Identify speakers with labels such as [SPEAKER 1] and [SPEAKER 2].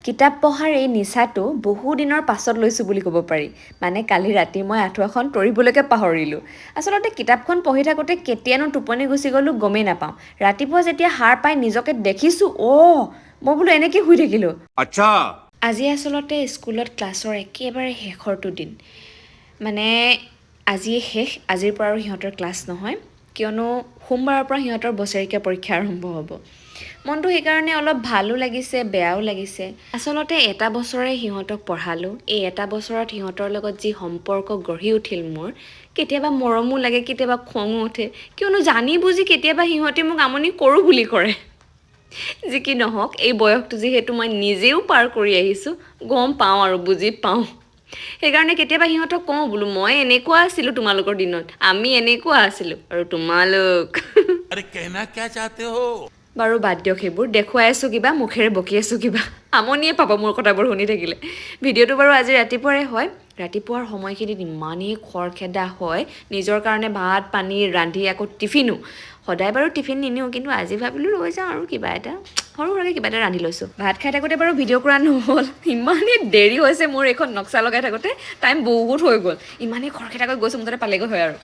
[SPEAKER 1] কিতাপ পঢ়াৰ এই নিচাটো বহু দিনৰ পাছত লৈছোঁ বুলি ক'ব পাৰি। মানে কালি ৰাতি মই আঁঠুৱাখন তৰিবলৈকে পাহৰিলোঁ। আচলতে কিতাপখন পঢ়ি থাকোঁতে কেতিয়ানো টোপনি গুচি গ'লোঁ গমেই নাপাওঁ। ৰাতিপুৱা যেতিয়া সাৰ পাই নিজকে দেখিছোঁ, মই বোলো এনেকৈ শুই থাকিলোঁ।
[SPEAKER 2] আচ্ছা।
[SPEAKER 1] আজি আচলতে স্কুলত ক্লাছৰ একেবাৰে শেষৰটো দিন। মানে আজিয়ে শেষ, আজিৰ পৰা আৰু সিহঁতৰ ক্লাছ নহয়, কিয়নো সোমবাৰৰ পৰা সিহঁতৰ বছৰেকীয়া পৰীক্ষা আৰম্ভ হ'ব। মনটো সেইকাৰণে অলপ ভালো লাগিছে, বেয়াও লাগিছে। আচলতে এটা বছৰে সিহঁতক পঢ়ালোঁ। এই এটা বছৰত সিহঁতৰ লগত যি সম্পৰ্ক গঢ়ি উঠিল মোৰ, কেতিয়াবা মৰমো লাগে, কেতিয়াবা খঙো উঠে, কিয়নো জানি বুজি কেতিয়াবা সিহঁতে মোক আমনি কৰোঁ বুলি কৰে। যি কি নহওক, এই বয়সটো যিহেতু মই নিজেও পাৰ কৰি আহিছোঁ, গম পাওঁ আৰু বুজি পাওঁ। সেইকাৰণে কেতিয়াবা সিহঁতক কওঁ বোলো, মই এনেকুৱা আছিলোঁ তোমালোকৰ দিনত, আমি এনেকুৱা আছিলোঁ, আৰু তোমালোক
[SPEAKER 2] আৰে কেহনা ক্যা চাহতে হো?
[SPEAKER 1] বাৰু বাদ দিয়ক সেইবোৰ, দেখুৱাই আছোঁ কিবা, মুখেৰে বকি আছোঁ কিবা, আমনিয়ে পাব মোৰ কথাবোৰ শুনি থাকিলে। ভিডিঅ'টো বাৰু আজি ৰাতিপুৱাৰে হয়। ৰাতিপুৱাৰ সময়খিনিত ইমানেই খৰখেদা হয়, নিজৰ কাৰণে ভাত পানী ৰান্ধি আকৌ টিফিনো। সদায় বাৰু টিফিন নিনিওঁ, কিন্তু আজি ভাবিলোঁ লৈ যাওঁ আৰু কিবা এটা, সৰু সুৰাকৈ কিবা এটা ৰান্ধি লৈছোঁ। ভাত খাই থাকোঁতে বাৰু ভিডিঅ' কৰা নহ'ল, ইমানেই দেৰি হৈছে মোৰ এইখন নক্সা লগাই থাকোঁতে, টাইম বহুত হৈ গ'ল। ইমানেই খৰখেদাকৈ গৈছোঁ, মুঠতে পালেগৈ হয় আৰু।